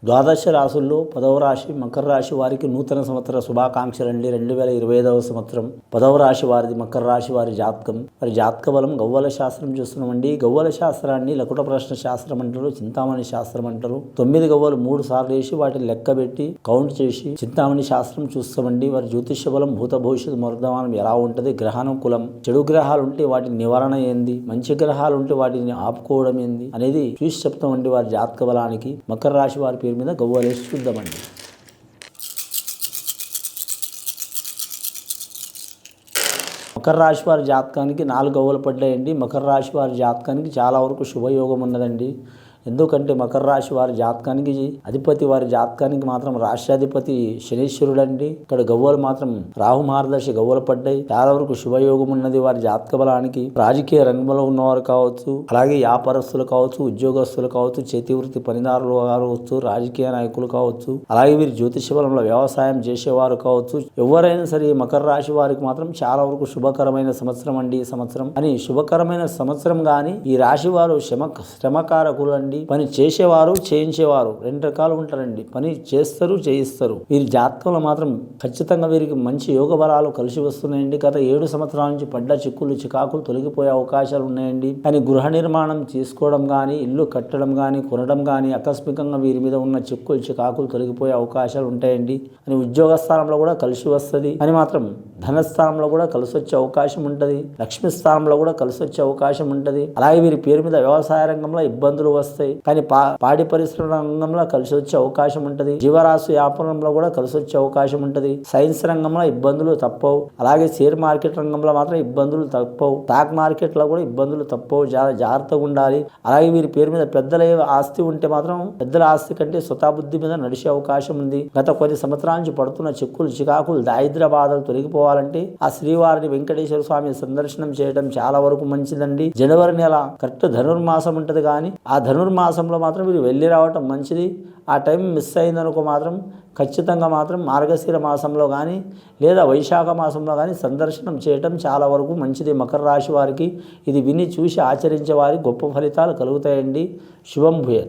ద్వాదశ రాశుల్లో 10వ రాశి మకర రాశి వారికి నూతన సంవత్సర శుభాకాంక్షలండి. 2025వ సంవత్సరం 10వ రాశి వారిది మకర రాశి వారి జాతకం. మరి జాతక బలం గవ్వల శాస్త్రం చూస్తున్నామండి. గవ్వల శాస్త్రాన్ని లకుట ప్రశ్న శాస్త్రం అంటారు, చింతామణి శాస్త్రం అంటారు. 9 గవ్వలు 3 సార్లు వేసి వాటిని లెక్క పెట్టి కౌంట్ చేసి చింతామణి శాస్త్రం చూస్తామండి. వారి జ్యోతిష్య బలం భూత భవిష్యత్తు వర్ధమానం ఎలా ఉంటుంది, గ్రహానుకూలం, చెడు గ్రహాలు ఉంటే వాటి నివారణ ఏంది, మంచి గ్రహాలు ఉంటే వాటిని ఆపుకోవడం ఏంది అనేది చూసి చెప్తామండి. వారి జాతక బలానికి మకర రాశి వారి పేరు మీద గవ్వలేసి చూద్దామండి. మకర రాశి వారి జాతకానికి 4 గవ్వలు పడ్డాయండి. మకర రాశి వారి జాతకానికి చాలా వరకు శుభయోగం ఉన్నదండి. ఎందుకంటే మకర రాశి వారి జాతకానికి అధిపతి వారి జాతకానికి మాత్రం రాష్ట్రాధిపతి శనీశ్వరుడు అండి. ఇక్కడ గవ్వలు మాత్రం రాహు మార్గదర్శి గవ్వలు పడ్డాయి. చాలా వరకు శుభయోగం ఉన్నది వారి జాతక బలానికి. రాజకీయ రంగంలో ఉన్నవారు కావచ్చు, అలాగే వ్యాపారస్తులు కావచ్చు, ఉద్యోగస్తులు కావచ్చు, చేతివృత్తి పనిదారులు కావచ్చు, రాజకీయ నాయకులు కావచ్చు, అలాగే వీరి జ్యోతిష బలంలో వ్యవసాయం చేసేవారు కావచ్చు, ఎవరైనా సరే మకర రాశి వారికి మాత్రం చాలా వరకు శుభకరమైన సంవత్సరం అండి ఈ సంవత్సరం. అని శుభకరమైన సంవత్సరం గాని ఈ రాశి వారు శ్రమకారకులు అండి. పని చేసేవారు చేయించేవారు 2 రకాలు ఉంటారండి. పని చేస్తారు చేయిస్తారు. వీరి జాతకంలో మాత్రం ఖచ్చితంగా వీరికి మంచి యోగ బలాలు కలిసి వస్తున్నాయండి. గత 7 సంవత్సరాల నుంచి పడ్డ చిక్కులు చికాకులు తొలగిపోయే అవకాశాలు ఉన్నాయండి. కానీ గృహ నిర్మాణం చేసుకోవడం కానీ, ఇల్లు కట్టడం కానీ, కొనడం కానీ ఆకస్మికంగా వీరి మీద ఉన్న చిక్కులు చికాకులు తొలగిపోయే అవకాశాలు ఉంటాయండి. అని ఉద్యోగ స్థానంలో కూడా కలిసి వస్తుంది. అని మాత్రం ధనస్థానంలో కూడా కలిసి వచ్చే అవకాశం ఉంటుంది. లక్ష్మీ స్థానంలో కూడా కలిసి వచ్చే అవకాశం ఉంటుంది. అలాగే వీరి పేరు మీద వ్యవసాయ రంగంలో ఇబ్బందులు వస్తాయి. కానీ పాడి పరిశ్రమ రంగంలో కలిసి వచ్చే అవకాశం ఉంటుంది. జీవరాశి వ్యాపారంలో కూడా కలిసి వచ్చే అవకాశం ఉంటుంది. సైన్స్ రంగంలో ఇబ్బందులు తప్పవు. అలాగే షేర్ మార్కెట్ రంగంలో మాత్రం ఇబ్బందులు తప్పవు. స్టాక్ మార్కెట్ లో కూడా ఇబ్బందులు తప్పవు. జాగ్రత్తగా ఉండాలి. అలాగే వీరి పేరు మీద పెద్దల ఆస్తి ఉంటే మాత్రం పెద్దల ఆస్తి కంటే స్వతాబుద్ధి మీద నడిచే అవకాశం ఉంది. గత కొన్ని సంవత్సరాల నుంచి పడుతున్న చిక్కులు చికాకులు దారిద్ర్య బాధలు తొలగిపోవాలంటే ఆ శ్రీవారిని వెంకటేశ్వర స్వామి సందర్శనం చేయడం చాలా వరకు మంచిదండి. జనవరి నెల కరెక్ట్ ధనుర్మాసం ఉంటది. కానీ ఆ ధనుర్మాసంలో మాత్రం వీరు వెళ్ళి రావటం మంచిది. ఆ టైం మిస్ అయిందనుకో మాత్రం ఖచ్చితంగా మాత్రం మార్గశిర మాసంలో కానీ లేదా వైశాఖ మాసంలో కానీ సందర్శనం చేయటం చాలా వరకు మంచిది. మకర రాశి వారికి ఇది విని చూసి ఆచరించే వారికి గొప్ప ఫలితాలు కలుగుతాయండి. శుభం భూయత్.